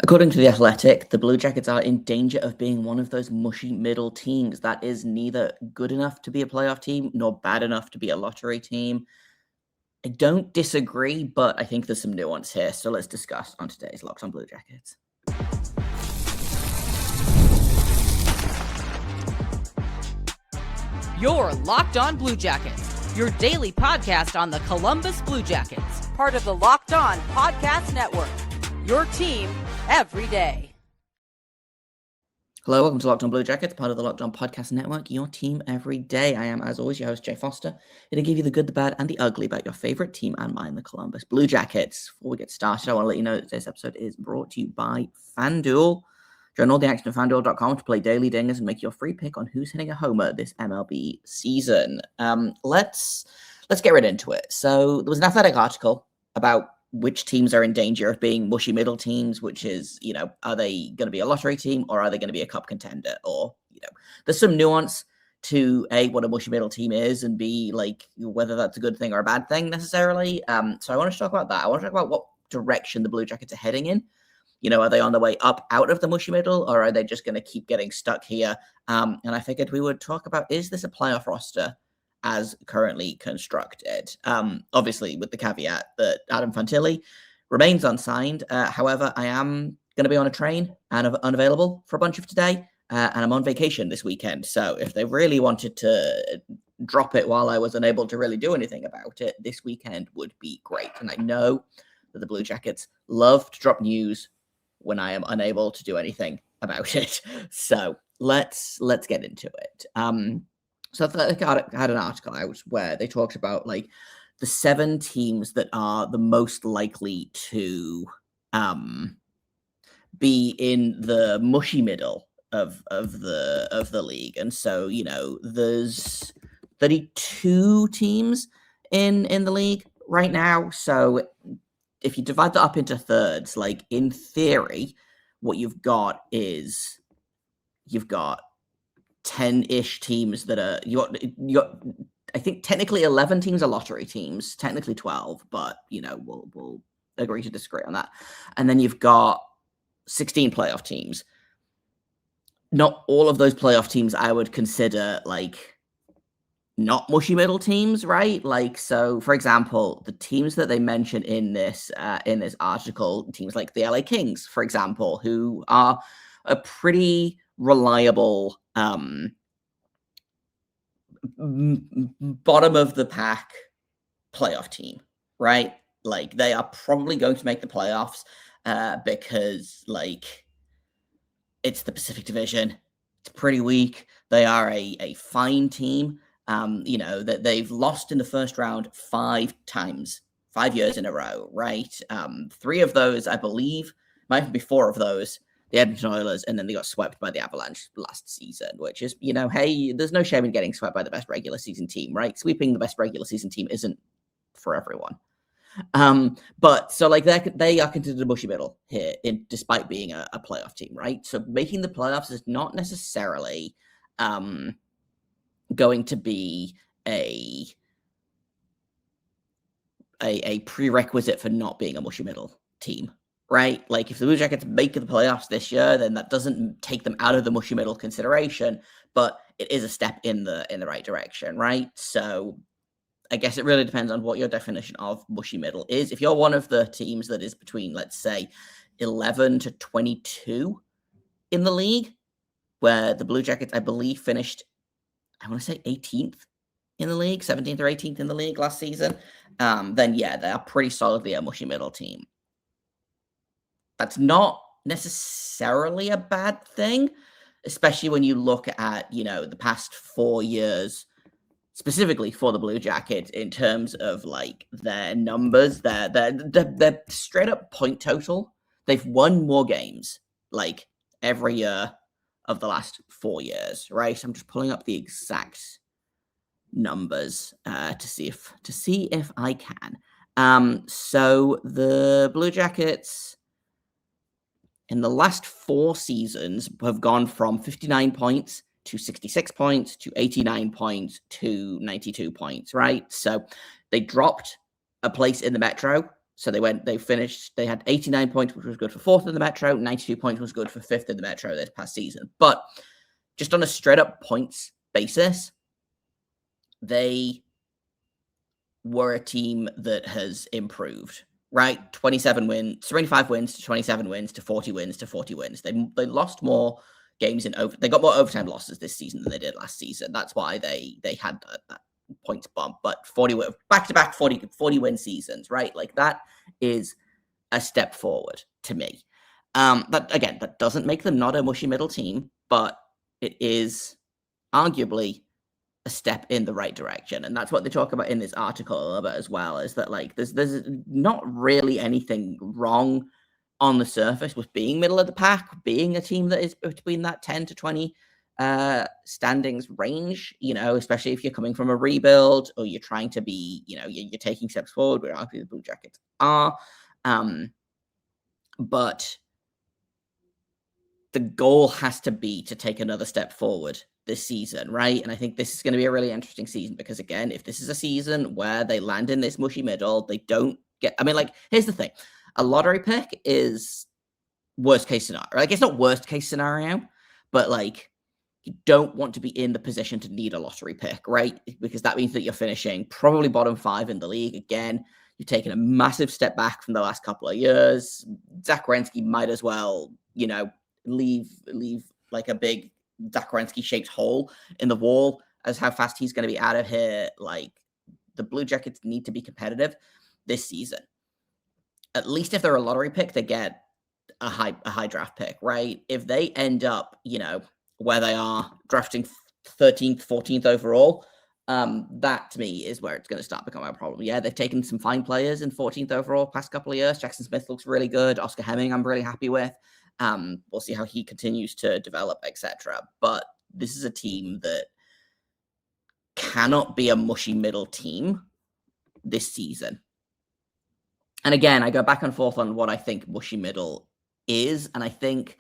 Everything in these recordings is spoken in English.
According to The Athletic, the Blue Jackets are in danger of being one of those mushy middle teams that is neither good enough to be a playoff team nor bad enough to be a lottery team. I don't disagree, but I think there's some nuance here. So let's discuss on today's Locked on Blue Jackets. You're Locked on Blue Jackets, your daily podcast on the Columbus Blue Jackets, part of the Locked on Podcast Network, your team every day. Hello, welcome to Locked on Blue Jackets, part of the Locked on Podcast Network, your team every day. I am, as always, your host, Jay Foster, here to give you the good, the bad, and the ugly about your favorite team and mine, the Columbus Blue Jackets. Before we get started, I want to let you know that today's episode is brought to you by FanDuel. Join all the action at FanDuel.com to play daily dingers and make your free pick on who's hitting a homer this MLB season. Let's get right into it. So there was an Athletic article about which teams are in danger of being mushy middle teams, which is, are they going to be a lottery team or are they going to be a cup contender? Or, there's some nuance to A, what a mushy middle team is, and B, like whether that's a good thing or a bad thing necessarily. So I want to talk about that. I want to talk about what direction the Blue Jackets are heading in. Are they on the way up out of the mushy middle, or are they just going to keep getting stuck here? And I figured we would talk about, is this a playoff roster as currently constructed? Obviously, with the caveat that Adam Fantilli remains unsigned. However, I am going to be on a train and unavailable for a bunch of today, and I'm on vacation this weekend. So if they really wanted to drop it while I was unable to really do anything about it, this weekend would be great. And I know that the Blue Jackets love to drop news when I am unable to do anything about it. So let's get into it. So I had an article out where they talked about like the 7 teams that are the most likely to be in the mushy middle of the league. And so, there's 32 teams in the league right now. So if you divide that up into thirds, like in theory, what you've got is you've got 10-ish teams that are you got I think technically 11 teams are lottery teams, technically 12, but we'll agree to disagree on that. And then you've got 16 playoff teams. Not all of those playoff teams I would consider like not mushy middle teams, right? Like, so for example, the teams that they mention in this article, teams like the LA Kings, for example, who are a pretty reliable bottom of the pack playoff team, right? Like they are probably going to make the playoffs because like it's the Pacific Division. It's pretty weak. They are a fine team. That they've lost in the first round 5 times, 5 years in a row, right? 3 of those, I believe, might even be 4 of those, the Edmonton Oilers, and then they got swept by the Avalanche last season, which is, hey, there's no shame in getting swept by the best regular season team, right? Sweeping the best regular season team isn't for everyone. But so like they are considered a mushy middle here, despite being a playoff team, right? So making the playoffs is not necessarily going to be a prerequisite for not being a mushy middle team, right? Like if the Blue Jackets make the playoffs this year, then that doesn't take them out of the mushy middle consideration, but it is a step in the right direction, right? So I guess it really depends on what your definition of mushy middle is. If you're one of the teams that is between, let's say, 11 to 22 in the league, where the Blue Jackets, I believe, finished, I want to say 18th in the league, 17th or 18th in the league last season, then yeah, they are pretty solidly a mushy middle team. That's not necessarily a bad thing, especially when you look at, the past 4 years, specifically for the Blue Jackets in terms of like their numbers, their straight up point total. They've won more games like every year of the last 4 years, right? I'm just pulling up the exact numbers to see if I can. So the Blue Jackets in the last 4 seasons have gone from 59 points to 66 points to 89 points to 92 points, right? So they dropped a place in the Metro So they had 89 points, which was good for 4th in the Metro. 92 points was good for 5th in the Metro this past season. But just on a straight up points basis, they were a team that has improved, right? 25 wins to 27 wins to 40 wins to 40 wins. They lost more games they got more overtime losses this season than they did last season. That's why they had that points bump. But 40 back-to-back 40 win seasons, right? Like, that is a step forward to me. That doesn't make them not a mushy middle team, but it is arguably a step in the right direction. And that's what they talk about in this article a little bit as well, is that, like, there's not really anything wrong on the surface with being middle of the pack, being a team that is between that 10 to 20 standings range, especially if you're coming from a rebuild or you're trying to be, you're taking steps forward, where obviously the Blue Jackets are. But the goal has to be to take another step forward this season, right? And I think this is going to be a really interesting season because, again, if this is a season where they land in this mushy middle, they don't get, here's the thing. A lottery pick is worst case scenario. Like, it's not worst case scenario, but, like, you don't want to be in the position to need a lottery pick, right? Because that means that you're finishing probably bottom 5 in the league. Again, you've taken a massive step back from the last couple of years. Zach Werenski might as well, leave like a big Zach Werenski-shaped hole in the wall as how fast he's going to be out of here. Like, the Blue Jackets need to be competitive this season. At least if they're a lottery pick, they get a high draft pick, right? If they end up, where they are drafting 13th, 14th overall, that to me is where it's going to start becoming a problem. Yeah, they've taken some fine players in 14th overall past couple of years. Jackson Smith looks really good. Oscar Hemming, I'm really happy with. We'll see how he continues to develop, etc. But this is a team that cannot be a mushy middle team this season. And again, I go back and forth on what I think mushy middle is, and I think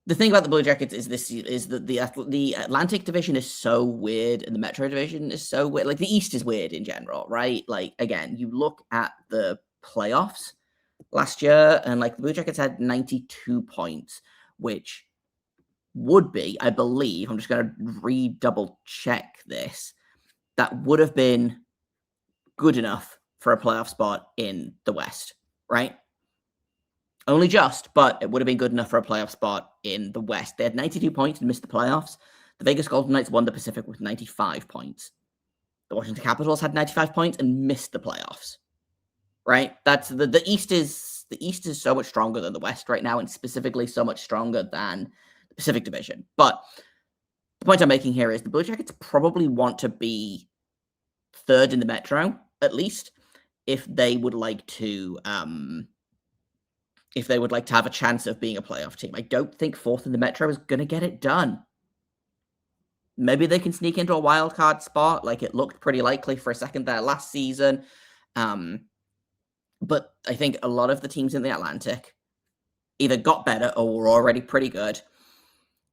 the thing about the Blue Jackets is that the Atlantic division is so weird and the Metro division is so weird. Like, the East is weird in general, right? Like, again, you look at the playoffs last year and, like, the Blue Jackets had 92 points, which would be, I believe, I'm just going to double check this, that would have been good enough for a playoff spot in the West, right? Only just, but it would have been good enough for a playoff spot in the West. They had 92 points and missed the playoffs. The Vegas Golden Knights won the Pacific with 95 points. The Washington Capitals had 95 points and missed the playoffs. Right? That's the East is so much stronger than the West right now, and specifically so much stronger than the Pacific Division. But the point I'm making here is the Blue Jackets probably want to be third in the Metro, at least, if they would like to have a chance of being a playoff team. I don't think 4th in the Metro is going to get it done. Maybe they can sneak into a wild card spot. Like, it looked pretty likely for a second there last season. But I think a lot of the teams in the Atlantic either got better or were already pretty good.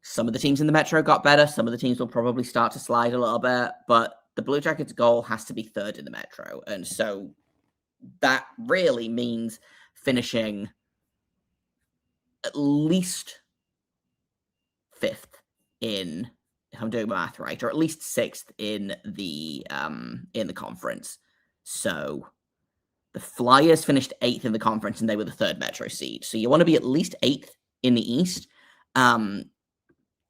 Some of the teams in the Metro got better. Some of the teams will probably start to slide a little bit. But the Blue Jackets' goal has to be third in the Metro. And so that really means finishing at least 5th in, if I'm doing math right, or at least 6th in the conference. So the Flyers finished 8th in the conference and they were the 3rd Metro seed. So you want to be at least 8th in the East. The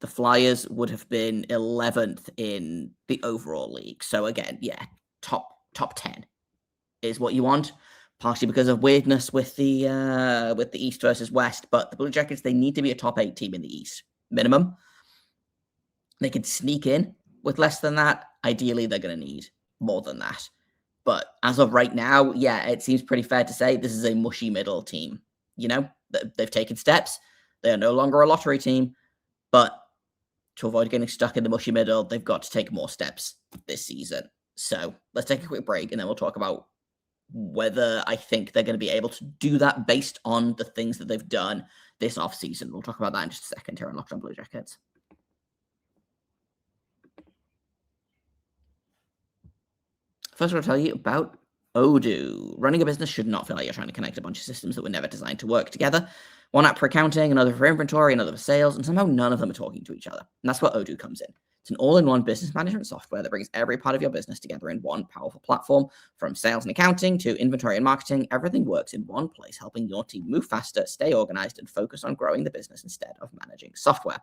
Flyers would have been 11th in the overall league. So again, yeah, top 10 is what you want. Partially because of weirdness with the East versus West, but the Blue Jackets, they need to be a top 8 team in the East minimum. They could sneak in with less than that. Ideally, they're going to need more than that. But as of right now, yeah, it seems pretty fair to say this is a mushy middle team. They've taken steps. They are no longer a lottery team, but to avoid getting stuck in the mushy middle, they've got to take more steps this season. So let's take a quick break and then we'll talk about whether I think they're going to be able to do that based on the things that they've done this offseason. We'll talk about that in just a second here on Locked On Blue Jackets. First, I'll tell you about Odoo. Running a business should not feel like you're trying to connect a bunch of systems that were never designed to work together. One app for accounting, another for inventory, another for sales, and somehow none of them are talking to each other. And that's where Odoo comes in. It's an all-in-one business management software that brings every part of your business together in one powerful platform. From sales and accounting to inventory and marketing, everything works in one place, helping your team move faster, stay organized, and focus on growing the business instead of managing software.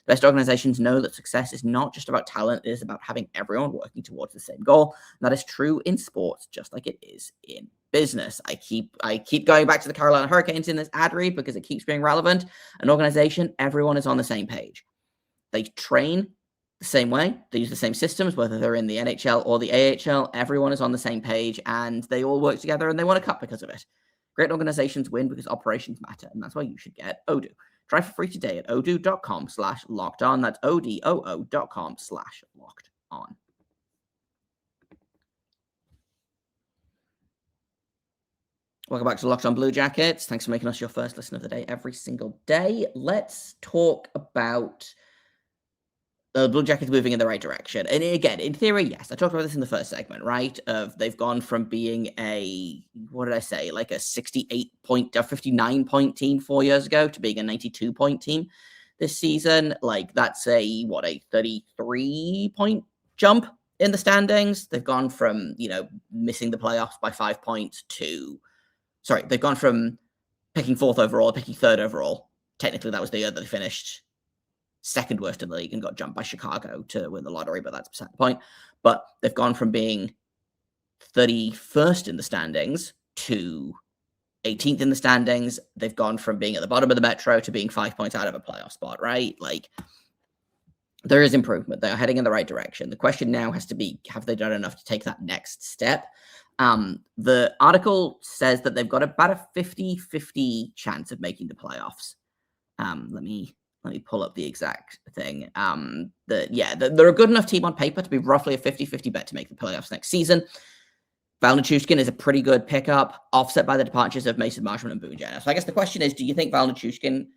Best organizations know that success is not just about talent, it is about having everyone working towards the same goal. And that is true in sports, just like it is in business. I keep going back to the Carolina Hurricanes in this ad read because it keeps being relevant. An organization, everyone is on the same page. They train the same way. They use the same systems, whether they're in the NHL or the AHL. Everyone is on the same page, and they all work together, and they won a cup because of it. Great organizations win because operations matter, and that's why you should get Odoo. Try for free today at odoo.com/lockedon. That's odoo.com/lockedon. Welcome back to Locked On Blue Jackets. Thanks for making us your first listen of the day every single day. Let's talk about the Blue Jackets moving in the right direction. And again, in theory, yes, I talked about this in the first segment, right? They've gone from being like a 68-point or 59-point team 4 years ago to being a 92-point team this season. Like, that's a 33-point jump in the standings. They've gone from, missing the playoffs by 5 points they've gone from picking fourth overall, picking third overall. Technically, that was the year that they finished second worst in the league and got jumped by Chicago to win the lottery, but that's beside the point. But they've gone from being 31st in the standings to 18th in the standings. They've gone from being at the bottom of the Metro to being 5 points out of a playoff spot, right? Like, there is improvement. They are heading in the right direction. The question now has to be, have they done enough to take that next step? The article says that they've got about a 50-50 chance of making the playoffs. Let me pull up the exact thing. They're a good enough team on paper to be roughly a 50-50 bet to make the playoffs next season. Val Nichushkin is a pretty good pickup, offset by the departures of Mason Marshman and Boone Jenner. So I guess the question is, do you think Val Nichushkin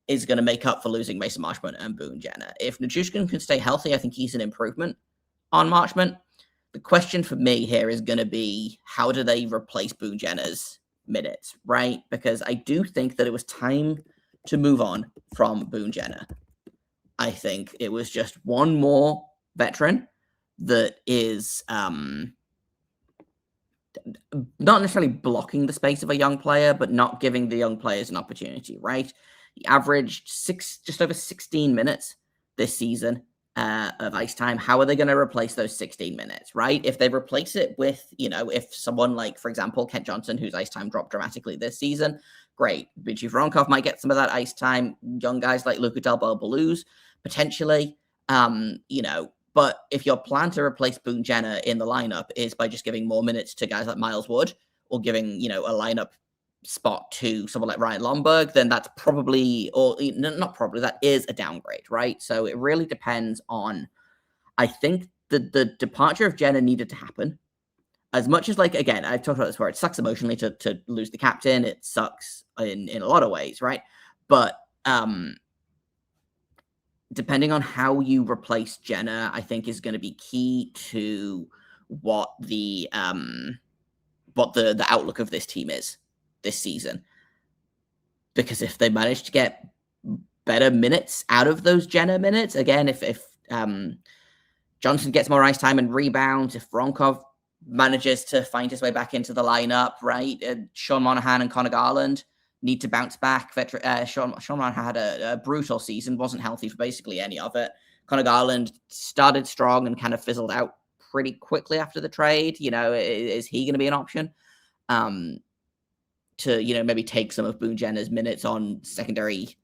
is going to make up for losing Mason Marshman and Boone Jenner? If Nichushkin can stay healthy, I think he's an improvement on Marshman. The question for me here is going to be, how do they replace Boone Jenner's minutes, right? Because I do think that it was time to move on from Boone Jenner. I think it was just one more veteran that is not necessarily blocking the space of a young player, but not giving the young players an opportunity, right? He averaged just over 16 minutes this season of ice time. How are they going to replace those 16 minutes, right? If they replace it with, if someone like, for example, Kent Johnson, whose ice time dropped dramatically this season, great. Dmitry Voronkov might get some of that ice time. Young guys like Luka Delbo-Belouz, potentially, but if your plan to replace Boone Jenner in the lineup is by just giving more minutes to guys like Miles Wood or giving, a lineup spot to someone like Ryan Lomberg, then that's probably, or not probably, that is a downgrade, right? So it really depends on, I think the departure of Jenner needed to happen. As much as, again, I've talked about this where it sucks emotionally to lose the captain. It sucks in a lot of ways, right? But depending on how you replace Jenner, I think is going to be key to what the outlook of this team is this season. Because if they manage to get better minutes out of those Jenner minutes, again, if Johnson gets more ice time and rebounds, if Voronkov manages to find his way back into the lineup, right? Sean Monahan and Connor Garland need to bounce back. Sean Monahan had a brutal season, wasn't healthy for basically any of it. Connor Garland started strong and kind of fizzled out pretty quickly after the trade. Is he going to be an option to, maybe take some of Boone Jenner's minutes on secondary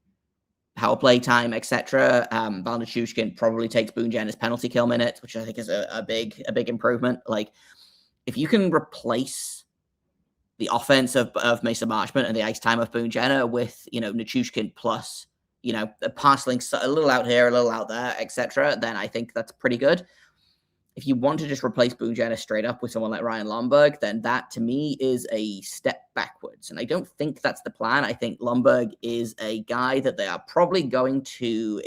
power play time, etc. Val Nichushkin probably takes Boone Jenner's penalty kill minutes, which I think is a big improvement. Like, if you can replace the offense of Mason Marshman and the ice time of Boone Jenner with, Nichushkin plus, parceling a little out here, a little out there, etc., then I think that's pretty good. If you want to just replace Boone Jenner straight up with someone like Ryan Lomberg, then that to me is a step backwards. And I don't think that's the plan. I think Lomberg is a guy that they are probably going to,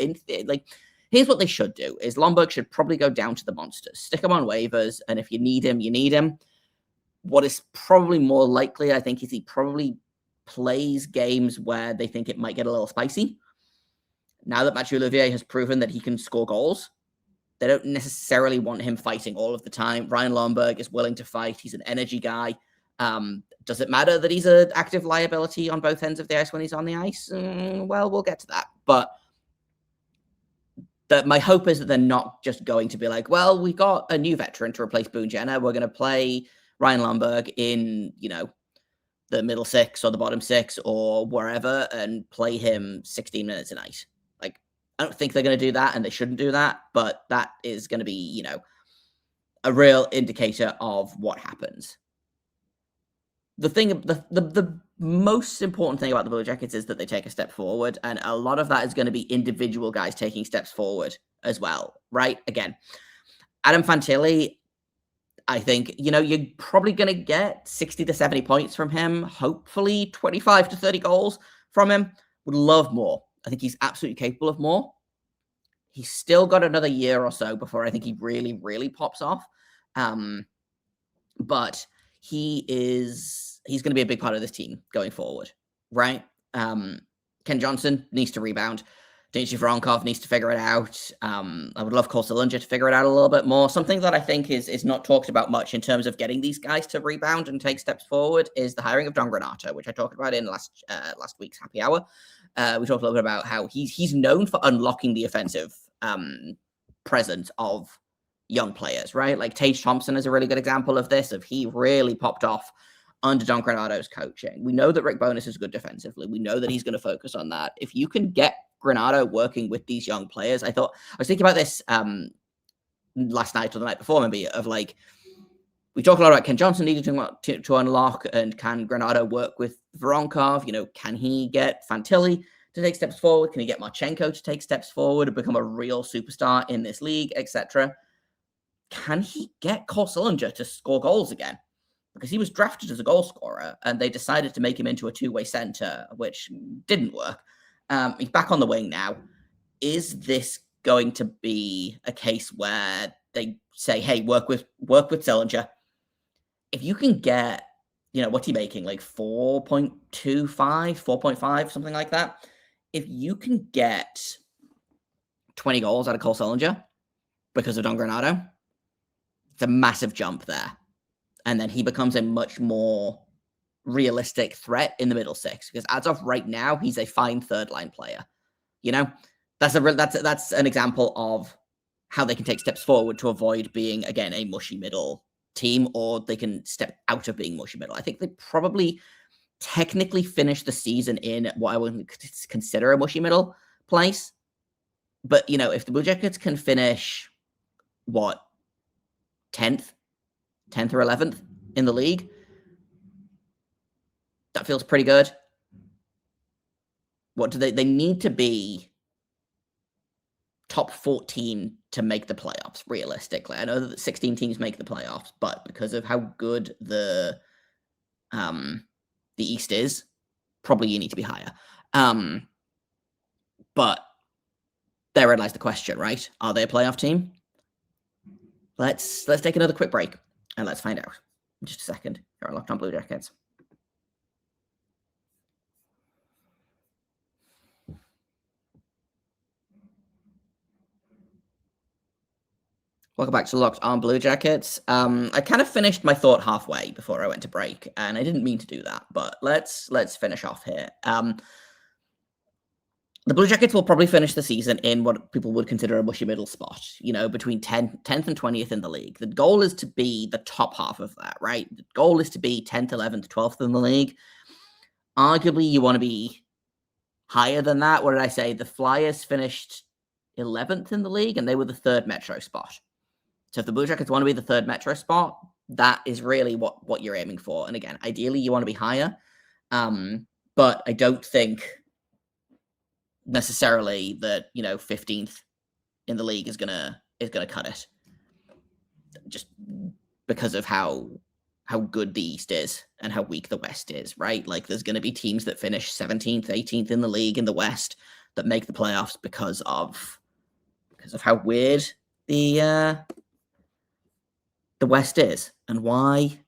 here's what they should do, is Lomberg should probably go down to the Monsters. Stick him on waivers, and if you need him, you need him. what is probably more likely, I think, is he probably plays games where they think it might get a little spicy. Now that Mathieu Olivier has proven that he can score goals, they don't necessarily want him fighting all of the time. Ryan Lomberg is willing to fight. He's an energy guy. Does it matter that he's an active liability on both ends of the ice when he's on the ice? Well, we'll get to that. But my hope is that they're not just going to be like, well, we got a new veteran to replace Boone Jenner. We're going to play Ryan Lomberg in, the middle six or the bottom six or wherever and play him 16 minutes a night. Like, I don't think they're going to do that, and they shouldn't do that, but that is going to be, a real indicator of what happens. The most important thing about the Blue Jackets is that they take a step forward, and a lot of that is going to be individual guys taking steps forward as well, right? Again, Adam Fantilli, I think, you're probably going to get 60 to 70 points from him, hopefully 25 to 30 goals from him. Would love more. I think he's absolutely capable of more. He's still got another year or so before I think he really, really pops off. But he's going to be a big part of this team going forward, right? Ken Johnson needs to rebound. Dmitry Voronkov needs to figure it out. I would love Cole Sillinger to figure it out a little bit more. Something that I think is not talked about much in terms of getting these guys to rebound and take steps forward is the hiring of Don Granato, which I talked about in last week's Happy Hour. We talked a little bit about how he's known for unlocking the offensive presence of young players, right? Like Tage Thompson is a really good example of this, he really popped off under Don Granato's coaching. We know that Rick Bowness is good defensively. We know that he's going to focus on that. If you can get Granato working with these young players, I was thinking about this last night or the night before, maybe, of like, we talk a lot about Ken Johnson needing to unlock, and can Granato work with Voronkov? Can he get Fantilli to take steps forward? Can he get Marchenko to take steps forward and become a real superstar in this league, etc.? Can he get Cole Sillinger to score goals again? Because he was drafted as a goal scorer, and they decided to make him into a two-way center, which didn't work. He's back on the wing now. Is this going to be a case where they say, hey, work with Sillinger? If you can get, what's he making? Like 4.25, 4.5, something like that. If you can get 20 goals out of Cole Sillinger because of Don Granato, it's a massive jump there. And then he becomes a much more realistic threat in the middle six, because as of right now, he's a fine third line player. That's an example of how they can take steps forward to avoid being, again, a mushy middle team, or they can step out of being mushy middle. I think they probably technically finish the season in what I would consider a mushy middle place. But, if the Blue Jackets can finish, 10th or 11th in the league, that feels pretty good. What do they need to be top 14 to make the playoffs, realistically? I know that 16 teams make the playoffs, but because of how good the East is, probably you need to be higher. But therein lies the question, right? Are they a playoff team? Let's take another quick break and let's find out in just a second. Here on Locked On Blue Jackets. Welcome back to Locked On Blue Jackets. I kind of finished my thought halfway before I went to break, and I didn't mean to do that, but let's finish off here. The Blue Jackets will probably finish the season in what people would consider a mushy middle spot, between 10th and 20th in the league. The goal is to be the top half of that, right? The goal is to be 10th, 11th, 12th in the league. Arguably, you want to be higher than that. What did I say? The Flyers finished 11th in the league, and they were the third Metro spot. So if the Blue Jackets want to be the third Metro spot, that is really what you're aiming for. And again, ideally, you want to be higher. But I don't think necessarily that 15th in the league is gonna cut it, just because of how good the East is and how weak the West is, right? Like, there's gonna be teams that finish 17th, 18th in the league in the West that make the playoffs because of how weird the West is, and why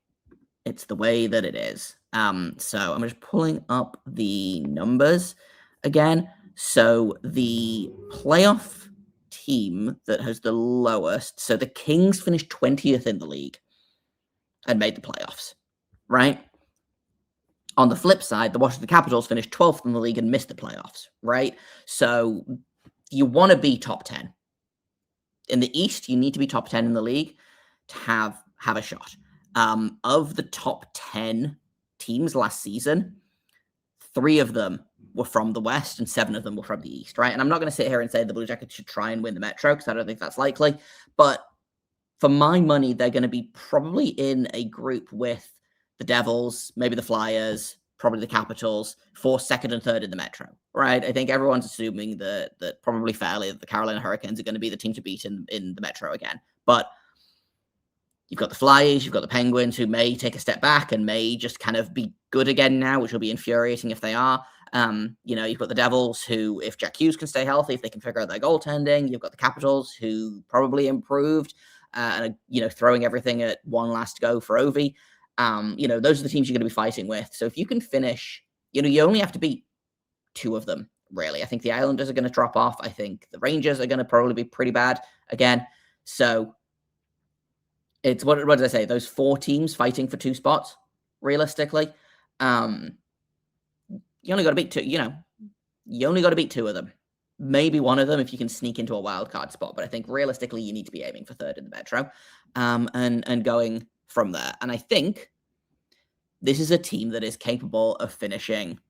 It's the way that it is. So I'm just pulling up the numbers again. So the playoff team that has the lowest, so the Kings finished 20th in the league and made the playoffs, right? On the flip side, the Washington Capitals finished 12th in the league and missed the playoffs, right? So you want to be top 10. In the East, you need to be top 10 in the league to have a shot. Of the top 10 teams last season, 3 of them were from the West and 7 of them were from the East, right? And I'm not going to sit here and say the Blue Jackets should try and win the Metro because I don't think that's likely. But for my money, they're going to be probably in a group with the Devils, maybe the Flyers, probably the Capitals, for second and third in the Metro, right? I think everyone's assuming that probably fairly that the Carolina Hurricanes are going to be the team to beat in the Metro again. But you've got the Flyers, you've got the Penguins, who may take a step back and may just kind of be good again now, which will be infuriating if they are. You've got the Devils, who, if Jack Hughes can stay healthy, if they can figure out their goaltending, you've got the Capitals, who probably improved, and throwing everything at one last go for Ovi. Those are the teams you're going to be fighting with. So if you can finish, you only have to beat 2 of them, really. I think the Islanders are going to drop off. I think the Rangers are going to probably be pretty bad again. So it's, what did I say? Those 4 teams fighting for 2 spots, realistically. You only got to beat 2, you only got to beat 2 of them. Maybe one of them if you can sneak into a wild card spot. But I think realistically, you need to be aiming for 3rd in the Metro, and going from there. And I think this is a team that is capable of finishing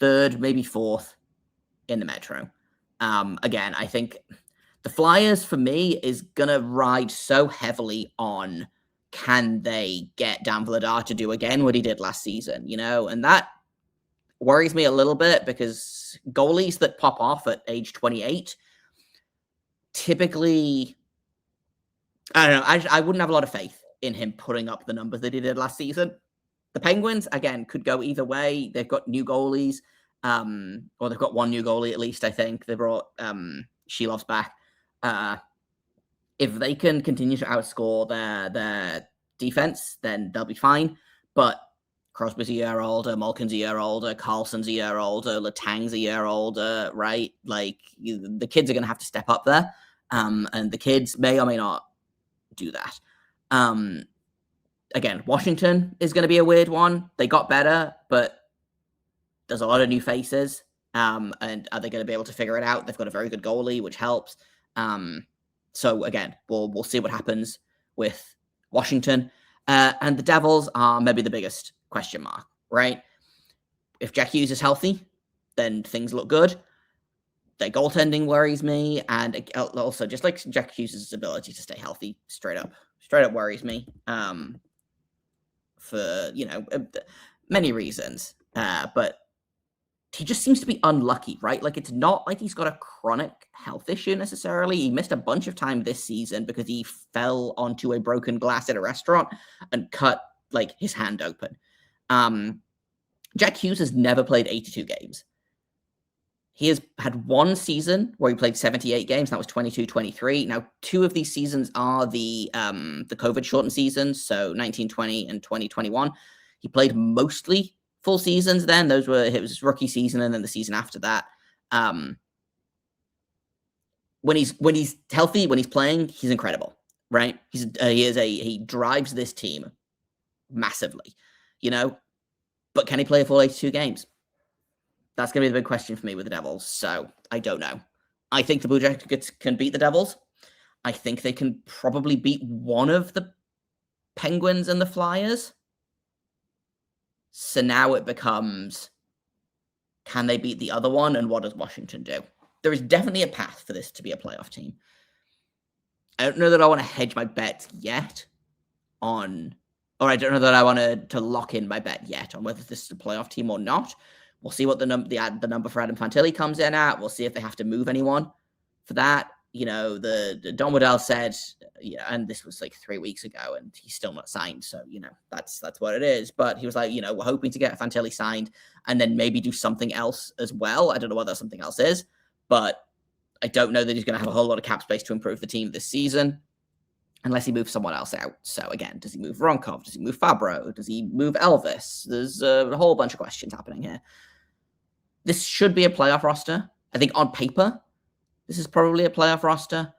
3rd, maybe 4th in the Metro. Again, I think the Flyers, for me, is going to ride so heavily on, can they get Dan Vladar to do again what he did last season, and that worries me a little bit, because goalies that pop off at age 28 typically, I don't know, I wouldn't have a lot of faith in him putting up the numbers that he did last season. The Penguins, again, could go either way. They've got new goalies, or they've got one new goalie at least, I think. They brought Shilov's back. If they can continue to outscore their defense, then they'll be fine. But Crosby's a year older, Malkin's a year older, Carlson's a year older, Letang's a year older, right? Like, the kids are going to have to step up there, and the kids may or may not do that. Again, Washington is going to be a weird one. They got better, but there's a lot of new faces. And are they going to be able to figure it out? They've got a very good goalie, which helps. So again, we'll see what happens with Washington. And the Devils are maybe the biggest question mark, right? If Jack Hughes is healthy, then things look good. Their goaltending worries me, and also just like Jack Hughes' ability to stay healthy, straight up worries me. For many reasons, but he just seems to be unlucky, right? Like, it's not like he's got a chronic health issue necessarily. He missed a bunch of time this season because he fell onto a broken glass at a restaurant and cut like his hand open. Jack Hughes has never played 82 games. He has had one season where he played 78 games. That was 22-23. Now, 2 of these seasons are the COVID shortened seasons, so 19-20 and 20-21. He played mostly full seasons then. It was his rookie season and then the season after that. When he's healthy, when he's playing, he's incredible, right? He drives this team massively, but can he play a full 82 games? That's going to be the big question for me with the Devils. So I don't know. I think the Blue Jackets can beat the Devils. I think they can probably beat one of the Penguins and the Flyers. So now it becomes, can they beat the other one? And what does Washington do? There is definitely a path for this to be a playoff team. I don't know that I want to hedge my bets yet or I don't know that I want to lock in my bet yet on whether this is a playoff team or not. We'll see what the number for Adam Fantilli comes in at. We'll see if they have to move anyone for that. The Don Waddell said, and this was like 3 weeks ago, and he's still not signed. So, that's what it is. But he was like, we're hoping to get Fantilli signed and then maybe do something else as well. I don't know what that something else is, but I don't know that he's going to have a whole lot of cap space to improve the team this season. unless he moves someone else out. So again, does he move Ronkov? Does he move Fabro? Does he move Elvis? There's a whole bunch of questions happening here. This should be a playoff roster. I think on paper, this is probably a playoff roster.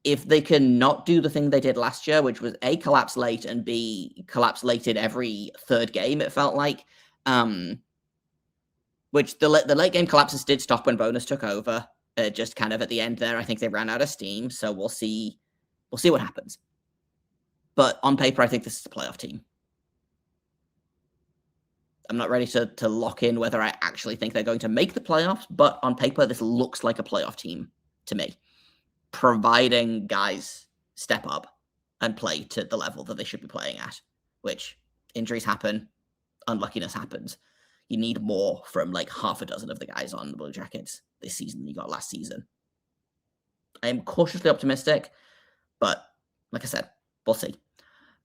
If they can not do the thing they did last year, which was A, collapse late, and B, collapse late in every third game, it felt like, which the late game collapses did stop when Bonus took over. Just kind of at the end there, I think they ran out of steam. So we'll see what happens. But on paper, I think this is a playoff team. I'm not ready to lock in whether I actually think they're going to make the playoffs, but on paper, this looks like a playoff team to me, providing guys step up and play to the level that they should be playing at, which injuries happen, unluckiness happens. You need more from like half a dozen of the guys on the Blue Jackets this season than you got last season. I am cautiously optimistic, but like I said, we'll see.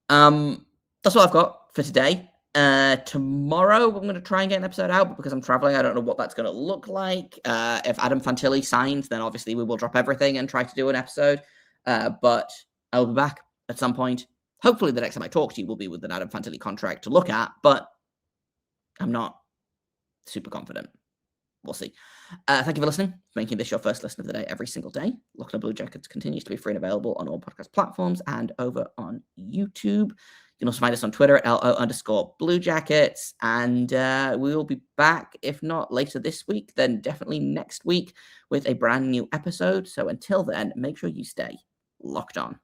That's all I've got for today. Tomorrow, I'm going to try and get an episode out, but because I'm traveling, I don't know what that's going to look like. If Adam Fantilli signs, then obviously we will drop everything and try to do an episode. But I'll be back at some point. Hopefully the next time I talk to you will be with an Adam Fantilli contract to look at, but I'm not super confident. We'll see. Thank you for listening, making this your first listen of the day every single day. Locked On Blue Jackets continues to be free and available on all podcast platforms and over on YouTube. You can also find us on Twitter at LO_Blue Jackets. And we will be back, if not later this week, then definitely next week with a brand new episode. So until then, make sure you stay locked on.